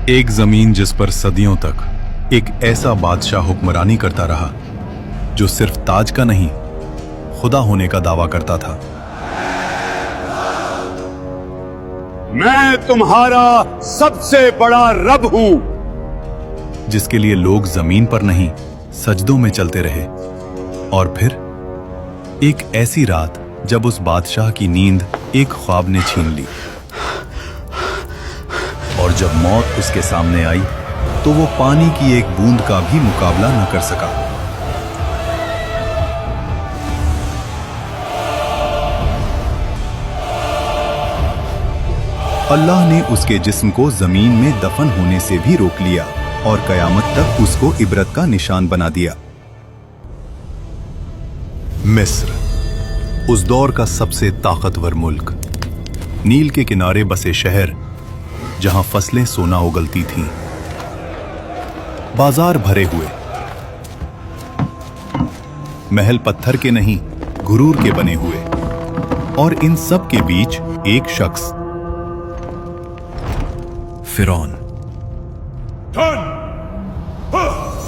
एक जमीन जिस पर सदियों तक एक ऐसा बादशाह हुक्मरानी करता रहा जो सिर्फ ताज का नहीं, खुदा होने का दावा करता था। मैं तुम्हारा सबसे बड़ा रब हूं, जिसके लिए लोग जमीन पर नहीं सजदों में चलते रहे। और फिर एक ऐसी रात जब उस बादशाह की नींद एक ख्वाब ने छीन ली, और जब मौत उसके सामने आई तो वो पानी की एक बूंद का भी मुकाबला न कर सका। अल्लाह ने उसके जिस्म को जमीन में दफन होने से भी रोक लिया और कयामत तक उसको इबरत का निशान बना दिया। मिस्र, उस दौर का सबसे ताकतवर मुल्क, नील के किनारे बसे शहर जहां फसलें सोना उगलती थीं, बाजार भरे हुए, महल पत्थर के नहीं गुरूर के बने हुए, और इन सब के बीच एक शख्स, फिरौन।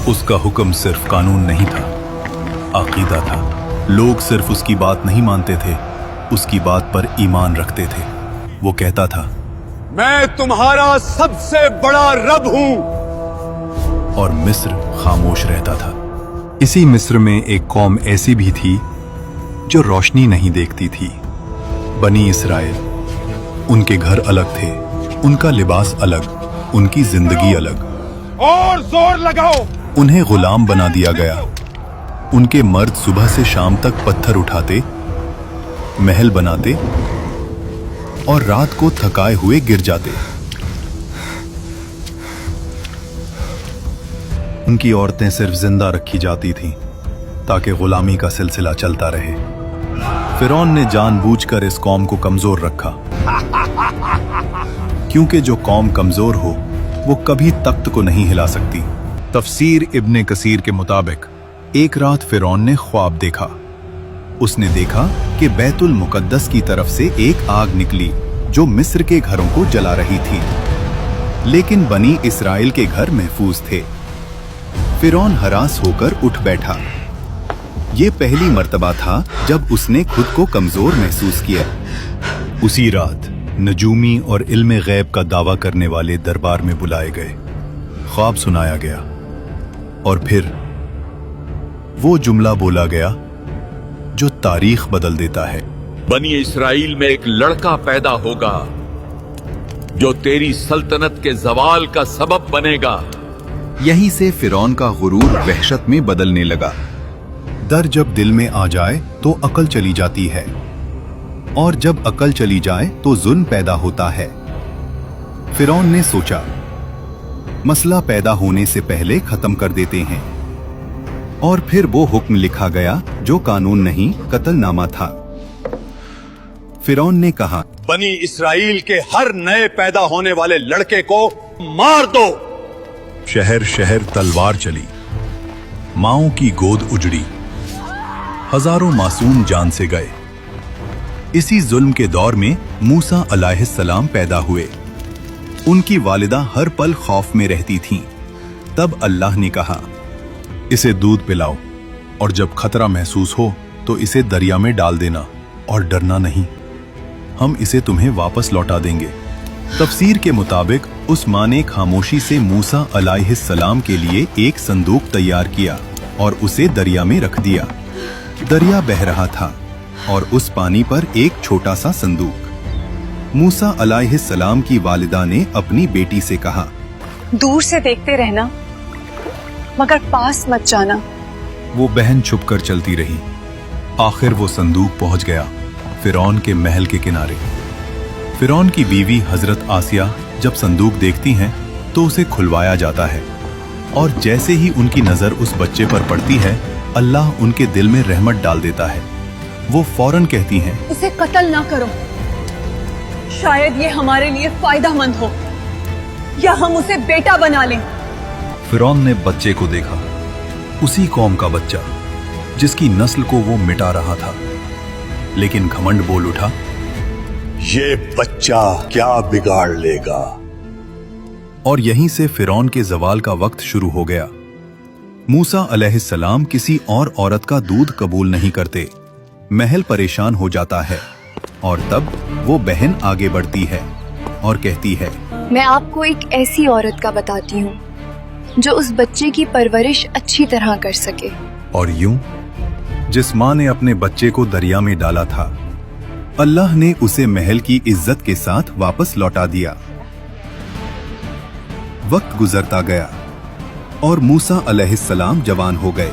उसका हुक्म सिर्फ कानून नहीं था, अकीदा था। लोग सिर्फ उसकी बात नहीं मानते थे, उसकी बात पर ईमान रखते थे। वो कहता था, मैं तुम्हारा सबसे बड़ा रब हूं। और मिस्र खामोश रहता था। इसी मिस्र में एक कौम ऐसी भी थी जो रोशनी नहीं देखती थी, बनी इसराइल। उनके घर अलग थे, उनका लिबास अलग, उनकी जिंदगी अलग। और जोर लगाओ। उन्हें गुलाम बना दिया गया। उनके मर्द सुबह से शाम तक पत्थर उठाते, महल बनाते और रात को थकाए हुए गिर जाते। उनकी औरतें सिर्फ जिंदा रखी जाती थीं ताकि गुलामी का सिलसिला चलता रहे। फिरौन ने जानबूझकर इस कौम को कमजोर रखा, क्योंकि जो कौम कमजोर हो वो कभी तख्त को नहीं हिला सकती। तफसीर इब्ने कसीर के मुताबिक एक रात फिरौन ने ख्वाब देखा। उसने देखा कि बैतुल मुकद्दस की तरफ से एक आग निकली जो मिस्र के घरों को जला रही थी, लेकिन बनी इसराइल के घर महफूज थे। फिरौन हरास होकर उठ बैठा। ये पहली मर्तबा था जब उसने खुद को कमजोर महसूस किया। उसी रात नजूमी और इल्मे गैब का दावा करने वाले दरबार में बुलाए गए, ख्वाब सुनाया गया, और फिर वो जुमला बोला गया जो तारीख बदल देता है। बनी इस्राइल में एक लड़का पैदा होगा जो तेरी सल्तनत के जवाल का सबब बनेगा। यहीं से फिरौन का गुरूर वहशत में बदलने लगा। डर जब दिल में आ जाए तो अकल चली जाती है, और जब अकल चली जाए तो जुल्म पैदा होता है। फिरौन ने सोचा, मसला पैदा होने से पहले खत्म कर देते हैं, और फिर वो हुक्म लिखा गया जो कानून नहीं कत्लनामा था। फिरौन ने कहा, बनी इसराइल के हर नए पैदा होने वाले लड़के को मार दो। शहर शहर तलवार चली, माओं की गोद उजड़ी, हजारों मासूम जान से गए। इसी जुल्म के दौर में मूसा अलैहिस्सलाम पैदा हुए। उनकी वालिदा हर पल खौफ में रहती थीं। तब अल्लाह ने कहा, इसे दूध पिलाओ, और जब खतरा महसूस हो तो इसे दरिया में डाल देना, और डरना नहीं, हम इसे तुम्हें वापस लौटा देंगे। तफसीर के मुताबिक उस माँ ने खामोशी से मूसा अलैहिस्सलाम के लिए एक संदूक तैयार किया और उसे दरिया में रख दिया। दरिया बह रहा था और उस पानी पर एक छोटा सा संदूक। मूसा अलैहिस्सलाम की वालिदा ने अपनी बेटी से कहा, दूर से देखते रहना, मगर पास मत जाना। वो बहन छुपकर चलती रही। आखिर वो संदूक पहुंच गया फिरौन के महल के किनारे। फिरौन की बीवी हजरत आसिया जब संदूक देखती हैं तो उसे खुलवाया जाता है, और जैसे ही उनकी नजर उस बच्चे पर पड़ती है, अल्लाह उनके दिल में रहमत डाल देता है। वो फौरन कहती हैं, इसे कत्ल ना करो, शायद ये हमारे लिए फायदेमंद हो, या हम उसे बेटा बना लें। फिरौन ने बच्चे को देखा, उसी कौम का बच्चा जिसकी नस्ल को वो मिटा रहा था, लेकिन घमंड बोल उठा, ये बच्चा क्या बिगाड़ लेगा। और यहीं से फिरौन के जवाल का वक्त शुरू हो गया। मूसा अलैहिस्सलाम किसी और औरत का दूध कबूल नहीं करते। महल परेशान हो जाता है और तब वो बहन आगे बढ़ती है और कहती है, मैं आपको एक ऐसी औरत का बताती हूँ जो उस बच्चे की परवरिश अच्छी तरह कर सके। और यूं जिस माँ ने अपने बच्चे को दरिया में डाला था, अल्लाह ने उसे महल की इज्जत के साथ वापस लौटा दिया। वक्त गुजरता गया और मूसा अलैहिस्सलाम जवान हो गए।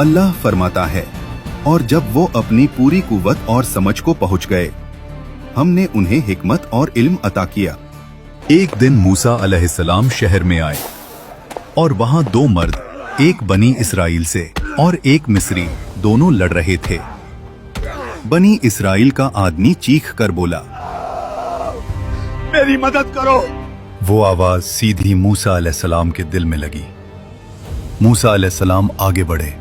अल्लाह फरमाता है, और जब वो अपनी पूरी कुव्वत और समझ को पहुंच गए, हमने उन्हें हिकमत और इल्म अता किया। एक दिन मूसा अलैहिस्सलाम शहर में आए और वहां दो मर्द, एक बनी इसराइल से और एक मिस्री, दोनों लड़ रहे थे। बनी इसराइल का आदमी चीख कर बोला, मेरी मदद करो। वो आवाज सीधी मूसा अलैहिस्सलाम के दिल में लगी। मूसा अलैहिस्सलाम आगे बढ़े।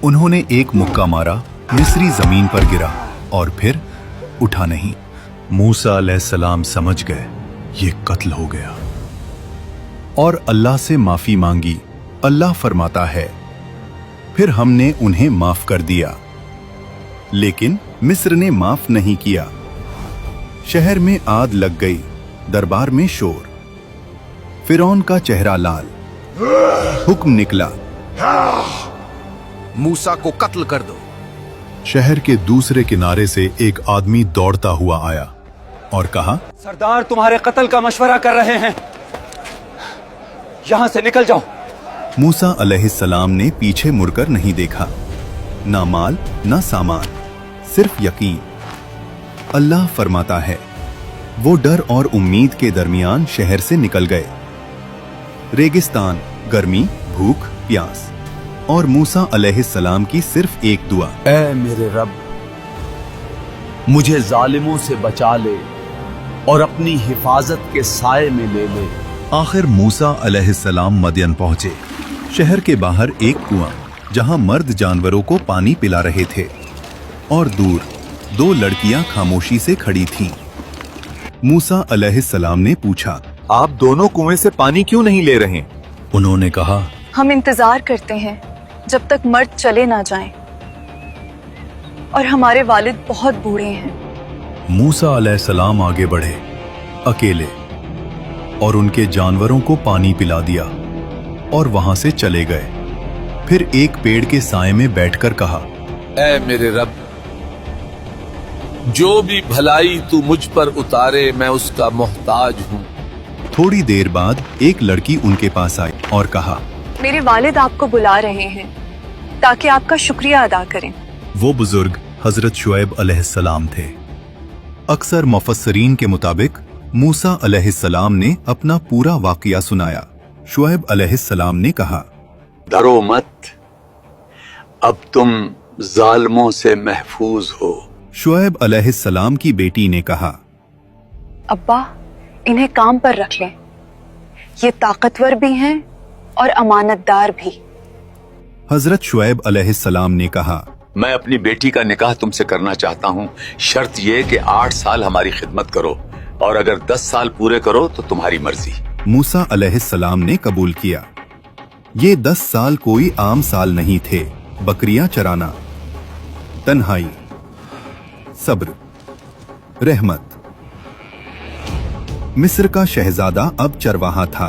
उन्होंने एक मुक्का मारा, मिस्री जमीन पर गिरा और फिर उठा नहीं। मूसा अलैहिस्सलाम समझ गए ये कत्ल हो गया और अल्लाह से माफी मांगी। अल्लाह फरमाता है, फिर हमने उन्हें माफ कर दिया। लेकिन मिस्र ने माफ नहीं किया। शहर में आग लग गई, दरबार में शोर। फिरौन का चेहरा लाल। हुक्म निकला, मूसा को कत्ल कर दो। शहर के दूसरे किनारे से एक आदमी दौड़ता हुआ आया और कहा, सरदार तुम्हारे कत्ल का मशवरा कर रहे हैं, यहां से निकल जाओ। मूसा अलैहिस्सलाम ने पीछे मुड़कर नहीं देखा। ना माल ना सामान, सिर्फ यकीन। अल्लाह फरमाता है, वो डर और उम्मीद के दरमियान शहर से निकल गए। रेगिस्तान, गर्मी, भूख, प्यास और मूसा अलैहिस्सलाम की सिर्फ एक दुआ, ऐ मेरे रब, मुझे जालिमों से बचा ले और अपनी हिफाजत के साए में ले ले। आखिर मूसा अलैहिस्सलाम मदयन पहुंचे। शहर के बाहर एक कुआं, जहां मर्द जानवरों को पानी पिला रहे थे, और दूर दो लड़कियां खामोशी से खड़ी थीं। मूसा अलैहिस्सलाम ने पूछा, आप दोनों कुएं से पानी क्यों नहीं ले रहे? उन्होंने कहा, हम इंतजार करते हैं जब तक मर्द चले ना जाएं, और हमारे वालिद बहुत बूढ़े हैं। मूसा अलैहिस्सलाम आगे बढ़े अकेले और उनके जानवरों को पानी पिला दिया और वहां से चले गए। फिर एक पेड़ के साए में बैठकर कहा, ऐ मेरे रब, जो भी भलाई तू मुझ पर उतारे मैं उसका मोहताज हूँ। थोड़ी देर बाद एक लड़की उनके पास आई और कहा, मेरे वालिद आपको बुला रहे हैं ताकि आपका शुक्रिया अदा करें। वो बुजुर्ग हजरत शुएब अलैहिस्सलाम थे। अक्सर मुफस्सरीन के मुताबिक मूसा अलैहिस्सलाम ने अपना पूरा वाकया सुनाया। शुएब अलैहिस्सलाम ने कहा, डरो मत, अब तुम जालिमों से महफूज हो। शुएब अलैहिस्सलाम की बेटी ने कहा, अब्बा, इन्हें काम पर रख लें, ये ताकतवर भी हैं और अमानतदार भी। हजरत शुएब अलैहिस्सलाम ने कहा, मैं अपनी बेटी का निकाह तुमसे करना चाहता हूँ, शर्त यह कि 8 साल हमारी खिदमत करो, और अगर 10 साल पूरे करो तो तुम्हारी मर्जी। मूसा अलैहिस्सलाम ने कबूल किया। ये 10 साल कोई आम साल नहीं थे। बकरियां चराना, तन्हाई, सब्र, रहमत। मिस्र का शहजादा अब चरवाहा था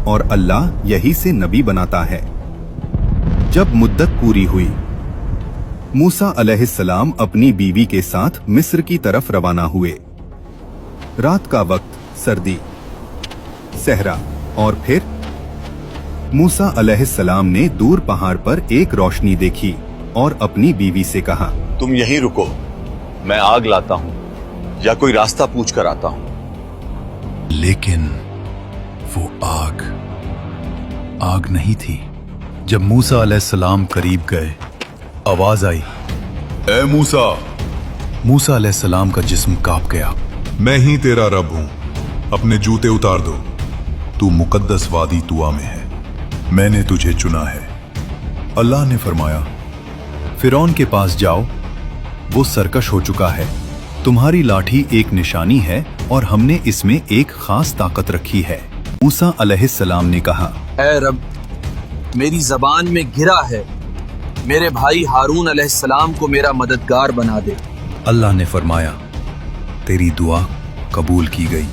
और अल्लाह यही से नबी बनाता है। जब मुद्दत पूरी हुई, मूसा अलैहिस्सलाम अपनी बीवी के साथ मिस्र की तरफ रवाना हुए। रात का वक्त, सर्दी, सहरा, और फिर मूसा अलैहिस्सलाम ने दूर पहाड़ पर एक रोशनी देखी और अपनी बीवी से कहा, तुम यहीं रुको, मैं आग लाता हूँ या कोई रास्ता पूछ कर आता हूँ। लेकिन वो आग नहीं थी। जब मूसा अलैहिस्सलाम करीब गए, आवाज आई, ए मूसा। मूसा अलैहिस्सलाम का जिस्म कांप गया। मैं ही तेरा रब हूं, अपने जूते उतार दो। तू मुकद्दस वादी तुआ में है, मैंने तुझे चुना है। अल्लाह ने फरमाया, फिरौन के पास जाओ, वो सरकश हो चुका है। तुम्हारी लाठी एक निशानी है और हमने इसमें एक खास ताकत रखी है। मूसा अलैहिस्सलाम ने कहा, ऐ रब, मेरी जबान में गिरा है, मेरे भाई हारून अलैहिस्सलाम को मेरा मददगार बना दे। अल्लाह ने फरमाया, तेरी दुआ कबूल की गई।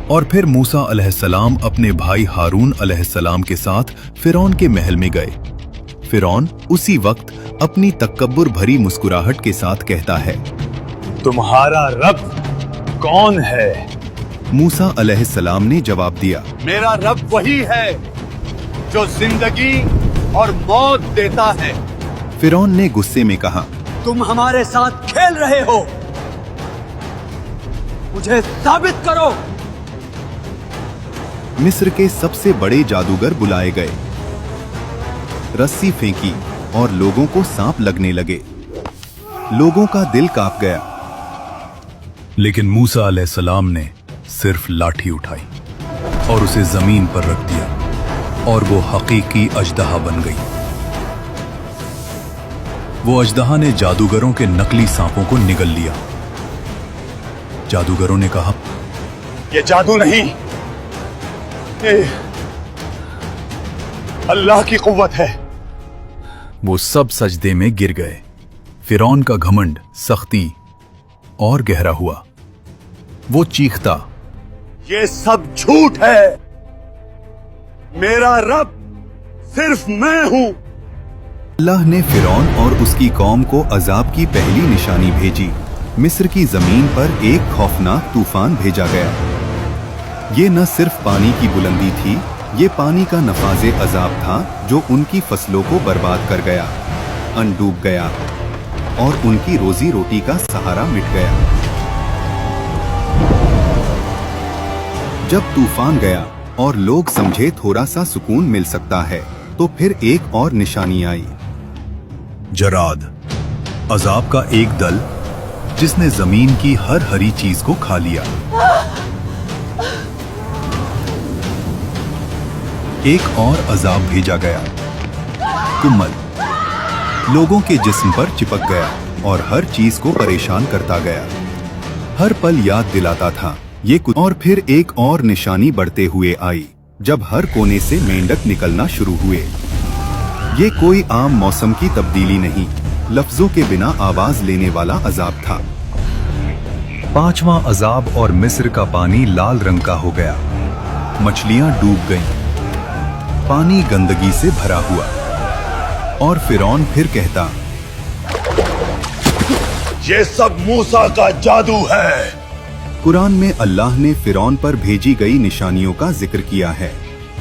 और फिर मूसा अलैहिस्सलाम अपने भाई हारून अलैहिस्सलाम के साथ फिरौन के महल में गए। फिरौन उसी वक्त अपनी तकब्बुर भरी मुस्कुराहट के साथ कहता है, तुम्हारा रब कौन है? मूसा अलैहिस्सलाम ने जवाब दिया, मेरा रब वही है जो जिंदगी और मौत देता है। फिरौन ने गुस्से में कहा, तुम हमारे साथ खेल रहे हो, मुझे साबित करो। मिस्र के सबसे बड़े जादूगर बुलाए गए। रस्सी फेंकी और लोगों को सांप लगने लगे। लोगों का दिल कांप गया। लेकिन मूसा अलैहिस्सलाम ने सिर्फ लाठी उठाई और उसे जमीन पर रख दिया और वो हकीकी अजदहा बन गई। वो अजदहा ने जादूगरों के नकली सांपों को निगल लिया। जादूगरों ने कहा, ये जादू नहीं, ये अल्लाह की कुव्वत है। वो सब सजदे में गिर गए। फिरौन का घमंड सख्ती और गहरा हुआ। वो चीखता, ये सब झूठ है, मेरा रब सिर्फ मैं हूं। अल्लाह ने फिरौन और उसकी कौम को अजाब की पहली निशानी भेजी। मिस्र की जमीन पर एक खौफनाक तूफान भेजा गया। ये न सिर्फ पानी की बुलंदी थी, ये पानी का नफाजे अजाब था जो उनकी फसलों को बर्बाद कर गया, अन्न डूब गया और उनकी रोजी रोटी का सहारा मिट गया। जब तूफान गया और लोग समझे थोड़ा सा सुकून मिल सकता है, तो फिर एक और निशानी आई। जराद, अजाब का एक दल जिसने जमीन की हर हरी चीज को खा लिया। एक और अजाब भेजा गया, कुम्मल, लोगों के जिस्म पर चिपक गया और हर चीज को परेशान करता गया। हर पल याद दिलाता था ये कुछ। और फिर एक और निशानी बढ़ते हुए आई, जब हर कोने से मेंढक निकलना शुरू हुए। ये कोई आम मौसम की तब्दीली नहीं, लफ्जों के बिना आवाज लेने वाला अजाब था। पांचवा अजाब और मिस्र का पानी लाल रंग का हो गया। मछलियां डूब गईं, पानी गंदगी से भरा हुआ। और फिरौन फिर कहता, ये सब मूसा का जादू है। कुरान में अल्लाह ने फिरौन पर भेजी गई निशानियों का जिक्र किया है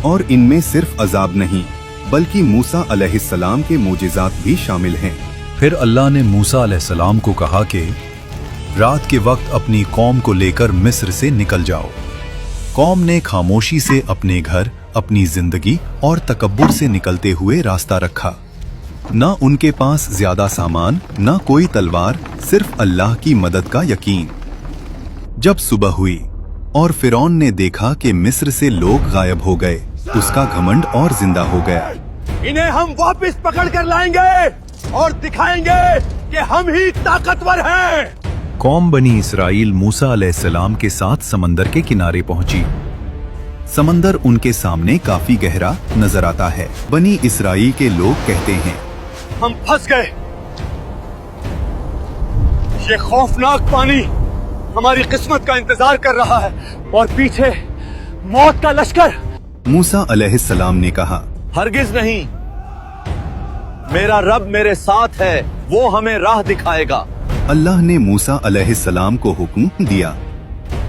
और इनमें सिर्फ अजाब नहीं बल्कि मूसा अलैहिस्सलाम के मोजिज़ात भी शामिल हैं। फिर अल्लाह ने मूसा अलैहिस्सलाम को कहा कि रात के वक्त अपनी कौम को लेकर मिस्र से निकल जाओ। कौम ने खामोशी से अपने घर, अपनी जिंदगी और तकब्बुर से निकलते हुए रास्ता रखा। न उनके पास ज्यादा सामान, न कोई तलवार, सिर्फ अल्लाह की मदद का यकीन। जब सुबह हुई और फिरौन ने देखा कि मिस्र से लोग गायब हो गए, उसका घमंड और जिंदा हो गया। इन्हें हम वापस पकड़ कर लाएंगे और दिखाएंगे कि हम ही ताकतवर हैं। कौम बनी इसराइल मूसा अलैहिस्सलाम के साथ समंदर के किनारे पहुंची। समंदर उनके सामने काफी गहरा नजर आता है। बनी इसराइल के लोग कहते हैं, हम फंस गए। ये खौफनाक पानी हमारी किस्मत का इंतजार कर रहा है और पीछे मौत का लश्कर। मूसा अलैहिस्सलाम ने कहा, हरगिज नहीं, मेरा रब मेरे साथ है, वो हमें राह दिखाएगा। अल्लाह ने मूसा अलैहिस्सलाम को हुक्म दिया,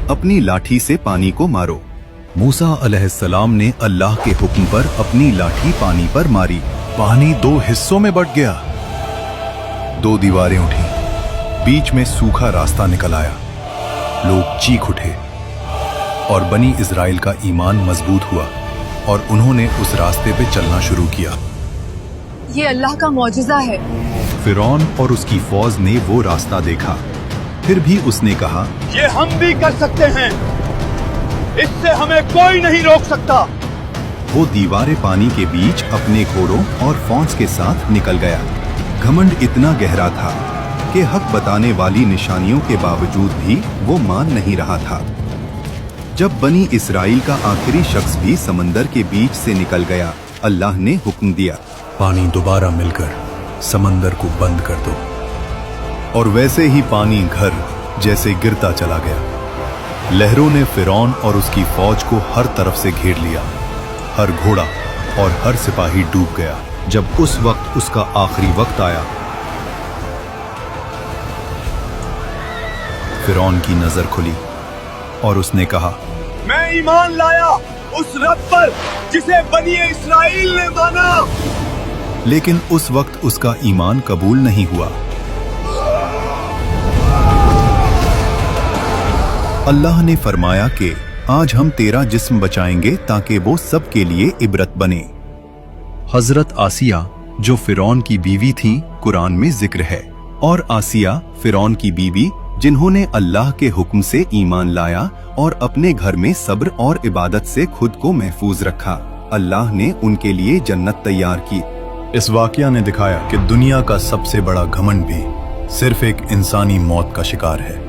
अपनी लाठी से पानी को मारो। मूसा अलैहिस्सलाम ने अल्लाह के हुक्म पर अपनी लाठी पानी पर मारी। पानी दो हिस्सों में बंट गया। दो दीवारें उठी, बीच में सूखा रास्ता निकल आया। लोग चीख उठे और बनी इजराइल का ईमान मजबूत हुआ और उन्होंने उस रास्ते पे चलना शुरू किया। ये अल्लाह का मौजिज़ा है। फिरौन और उसकी फौज ने वो रास्ता देखा, फिर भी उसने कहा, ये हम भी कर सकते हैं, इससे हमें कोई नहीं रोक सकता। वो दीवारें पानी के बीच अपने घोड़ों और फौज के साथ निकल गया। घमंड इतना गहरा था कि हक बताने वाली निशानियों के बावजूद भी वो मान नहीं रहा था। जब बनी इसराइल का आखिरी शख्स भी समंदर के बीच से निकल गया, अल्लाह ने हुक्म दिया, पानी दोबारा मिलकर समंदर को बंद कर दो। और वैसे ही पानी घर जैसे गिरता चला गया। लहरों ने फिरौन और उसकी फौज को हर तरफ से घेर लिया। हर घोड़ा और हर सिपाही डूब गया। जब उस वक्त उसका आखिरी वक्त आया, फिरौन की नजर खुली और उसने कहा, मैं ईमान लाया उस रब पर जिसे बनी इस्राइल ने माना। लेकिन उस वक्त उसका ईमान कबूल नहीं हुआ। अल्लाह ने फरमाया कि आज हम तेरा जिस्म बचाएंगे ताकि वो सबके लिए इबरत बने। हजरत आसिया जो फिरौन की बीवी थी, कुरान में जिक्र है। और आसिया फिरौन की बीवी जिन्होंने अल्लाह के हुक्म से ईमान लाया और अपने घर में सब्र और इबादत से खुद को महफूज रखा, अल्लाह ने उनके लिए जन्नत तैयार की। इस वाकया ने दिखाया कि दुनिया का सबसे बड़ा घमंड भी सिर्फ एक इंसानी मौत का शिकार है।